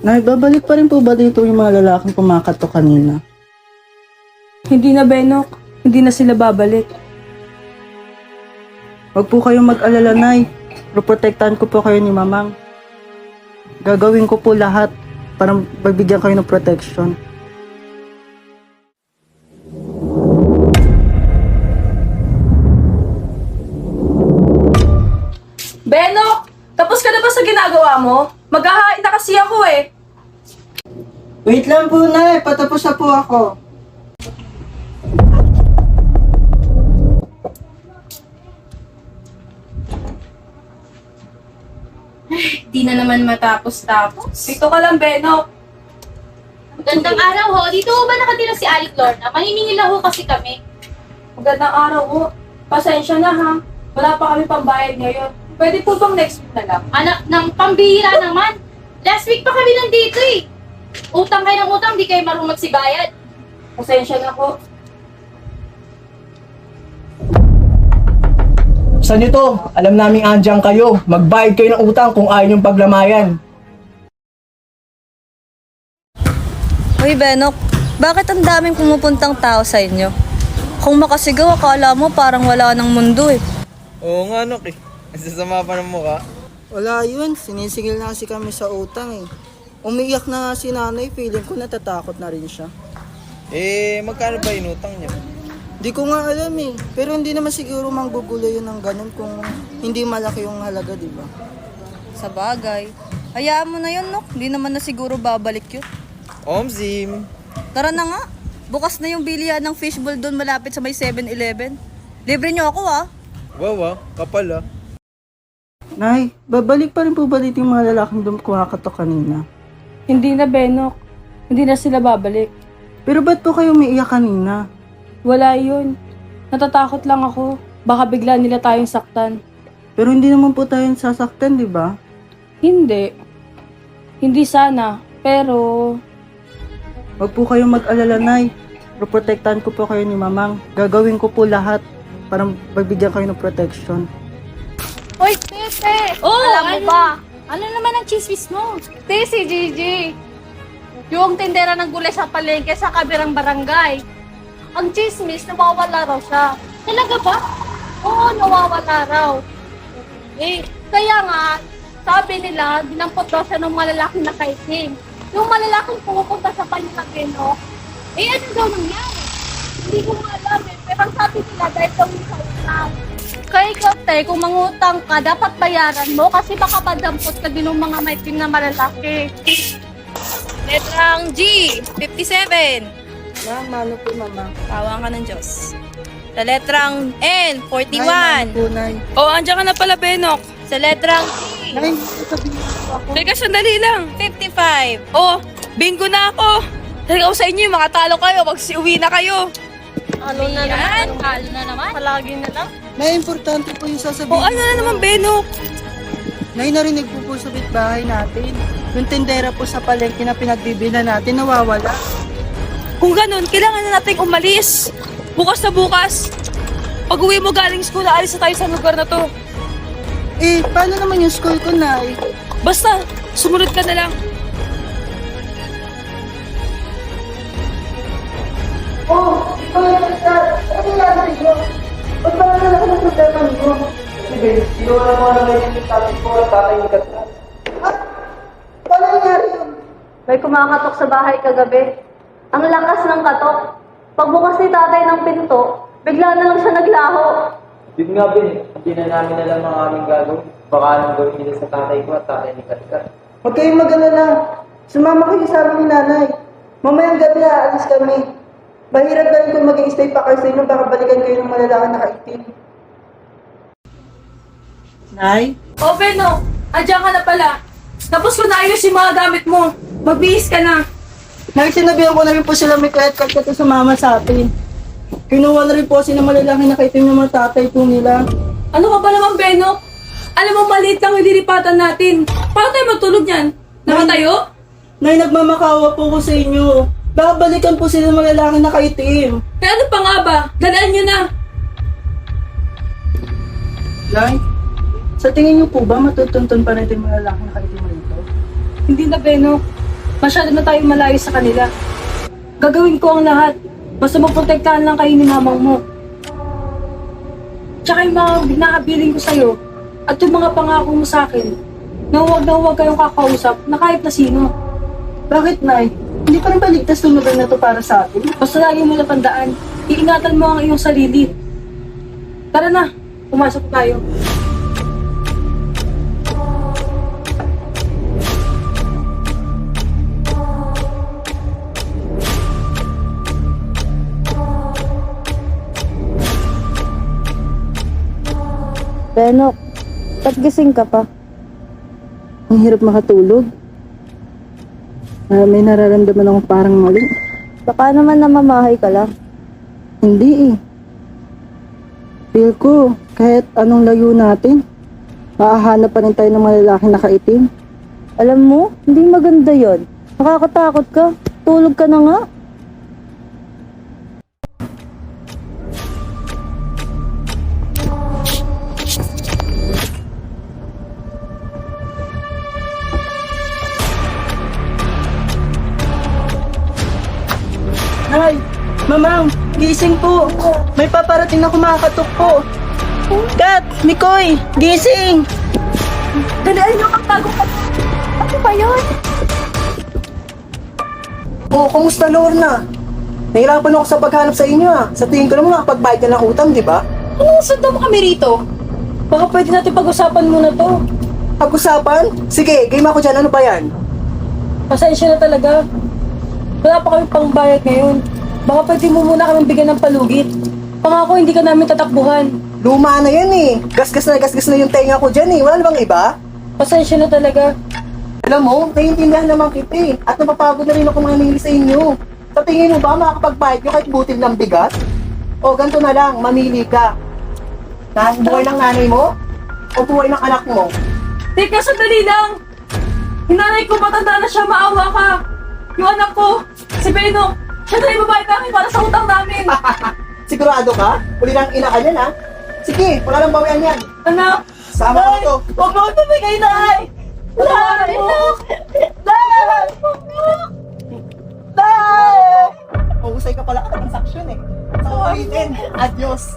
Nay, babalik pa rin po ba dito yung mga lalaking kumakatok kanina? Hindi na, Benok. Hindi na sila babalik. Huwag po kayong mag-alala, Nay. Protektahan ko po kayo ni Mamang. Gagawin ko po lahat para magbigyan kayo ng protection. Benok! Tapos ka na ba sa ginagawa mo? Maghahain na kasi ako eh. Wait lang po, Nay. Patapos na po ako. Di na naman matapos-tapos. Dito ka lang, Benok. Magandang araw ho. Dito ho ba nakatira si Alec Lorna? Maniningil na ho kasi kami. Magandang araw ko. Pasensya na ha. Wala pa kami pambayad ngayon. Pwede po bang next week na lang? Anak ng pambihira naman. Last week pa kami nandito eh. Utang kayo ng utang, di kayo marunong magsibayad. Pasensya na po. Sa nito, alam naming andyan kayo. Magbayad kayo ng utang kung ayaw niyong paglamayan. Uy, Benok, bakit ang daming pumupuntang tao sa inyo? Kung makasigaw, akala mo parang wala ng mundo eh. Oo nga, Nok eh. Nasasama pa ng mukha. Wala yun. Sinisigil na kasi kami sa utang eh. Umiyak na nga si nanay. Feeling ko natatakot na rin siya. Magkano ba inutang niya? Di ko nga alam eh. Pero hindi naman siguro manggugulo yun ng ganun kung hindi malaki yung halaga, di ba? Sa bagay. Hayaan mo na yun, Nok. Hindi naman na siguro babalik yun. Omzim! Tara na nga. Bukas na yung bilihan ng fishbowl doon malapit sa may 7-Eleven. Libre niyo ako ah. Wow, kapal ah. Nay, babalik pa rin po ba dito yung mga lalaking doon kumakatok kanina? Hindi na, Benok. Hindi na sila babalik. Pero ba't po kayo umiiyak kanina? Wala yun. Natatakot lang ako. Baka bigla nila tayong saktan. Pero hindi naman po tayong sasaktan, di ba? Hindi. Hindi sana. Pero... Huwag po kayong mag-alala, Nay. Protektahan ko po kayo ni Mamang. Gagawin ko po lahat para magbigyan kayo ng protection. Hoy, Tete! Oh, Alam mo ba? Ano naman ang chismis mo? Te, si Gigi. Yung tindera ng gulay sa palengke sa kabirang barangay. Ang chismis, nawawala raw siya. Talaga ba? Oo, nawawala raw. Eh, kaya nga, sabi nila, dinampot daw siya ng malalaking nakaitim. Yung malalaking pumupunta sa palengke, no? Eh, ano daw nangyari? Hindi ko nga alam eh, pero ang sabi nila dahil daw yung sa utang. Kaya ikaw, te, kung mangutang ka, dapat bayaran mo kasi baka madampot ka din ng mga maitim na malalaki. Letrang G, 57. Ma'am, ano po, Mama? Tawa ka ng Diyos. Sa letrang N, Nay, 41. ano po, Nay? Oh, andyan ka na pala, Benok. Sa letrang T, Nay, sabihin po ako. Teka, sandali lang. 55. Oh, bingo na ako. Talaga ako sa inyo, makatalo kayo. Mag-uwi na kayo. Ano na naman? Ano na naman? Palagi na lang. Nay, importante po yung sasabihin. Oh, ano na naman, Benok? Nay, narinig po po sa bitbahay natin. Yung tindera po sa palengke na pinagbibilan natin, nawawala. Kung ganun, kailangan na nating umalis. Bukas na bukas. Pag uwi mo galing school, aalis na tayo sa lugar na to. Eh, paano naman yung school ko, Nay? Basta, sumunod ka na lang. Oh, ikaw yung kasal. Ano nangyari mo? Ba't ba na lang ang problema mo? Sige, ginawa mo na ngayon yung tatay ko at tatay ni Katla. Paano nangyari yun? May kumakatok sa bahay kagabi. Ang lakas ng katok. Pagbukas ni tatay ng pinto, bigla na lang siya naglaho. Yun nga, Ben. Hindi na namin alam ang aming gagawin. Baka anong gawin nila sa tatay ko at tatay ni Katla. Huwag kayong mag-alala. Sumama kayo sa amin ni nanay. Mamayang gabi aalis kami. Mahirap na rin kung mag-i-stay pa kayo sa inyo, baka balikan kayo ng malalaking nakaitim. Nay? Oh, Benok, andyan ka na pala. Tapos ko na ayos yung mga gamit mo. Magbihis ka na. Nay, sinabihan ko na rin po sila may credit card ka sa mama sa atin. Kinuha na rin po sila malalaking nakaitim ng mga tatay po nila. Ano ka ba naman, Benok? Alam mo, maliit lang yung diripatan natin. Paano tayo magtulog yan? Nakatayo? Nay, nagmamakawa po ko sa inyo. Baka balikan po sila ng malalaking nakaitim. Kaya ano pa nga ba? Dalaan nyo na. Nay, sa tingin niyo po ba matutuntun pa natin mga lalaking nakaitim rito? Hindi na, Benok. Masyado na tayong malayo sa kanila. Gagawin ko ang lahat. Basta maprotektahan lang kayo ni mamang mo. Tsaka yung mga binahabiling ko sa'yo at yung mga pangako mo sa akin na huwag kayong kakausap na kahit na sino. Bakit, Nay? Hindi pa rin ba ligtas yung lugar na to para sa atin? Basta lagi mo natandaan, iingatan mo ang iyong sarili. Tara na, pumasok tayo. Benok, ba't gising ka pa? Ang hirap makatulog. May nararamdaman akong parang mali. Baka naman namamahay ka lang. Hindi eh. Feel ko, kahit anong layo natin, maahanap pa rin tayo ng mga lalaking nakaitim. Alam mo, hindi maganda yon. Nakakatakot ka. Tulog ka na nga. Nay! Mamang! Gising po! May paparating na kumakatok po! Kat! Mikoy! Gising! Dalian niyo ang tago ka. Ano ba yun? Oh, kumusta Lorna? Nahirapan ako sa paghanap sa inyo ah. Sa tingin ko naman nakapagbayad ka ng utang, di ba? Ano sundan mo kami rito? Baka pwede natin pag-usapan muna to. Pag-usapan? Sige, game ako dyan. Ano ba yan? Pasensya na talaga. Wala pa kami pangbayad ngayon. Baka pwede mo muna kami bigyan ng palugit. Pangako hindi ka namin tatakbuhan. Luma na yan eh. Gasgas na yung tenga ko dyan eh. Wala na bang iba? Pasensya na talaga. Alam mo, naiintindihan naman kita eh. At napapagod na rin ako mamili sa inyo. Sa tingin mo ba makakapagbayad nyo kahit butil ng bigas? O ganito na lang, mamili ka. Buhay ng nanay mo? O buhay ng anak mo? Teka, sandali lang. Yung nanay ko matanda na siya, maawa ka. Yung anak ko, si Beno, siya na yung babae namin para sa utang namin. Sigurado ka? Uli ng ina ka niyan ha? Sige, wala nang bawian yan. Anak, Sama ko to. huwag mo tumigay, Nay! Nay! Nay! Nay! Mahusay ka pala ka transaksyon eh. Sa ulitin. Adios.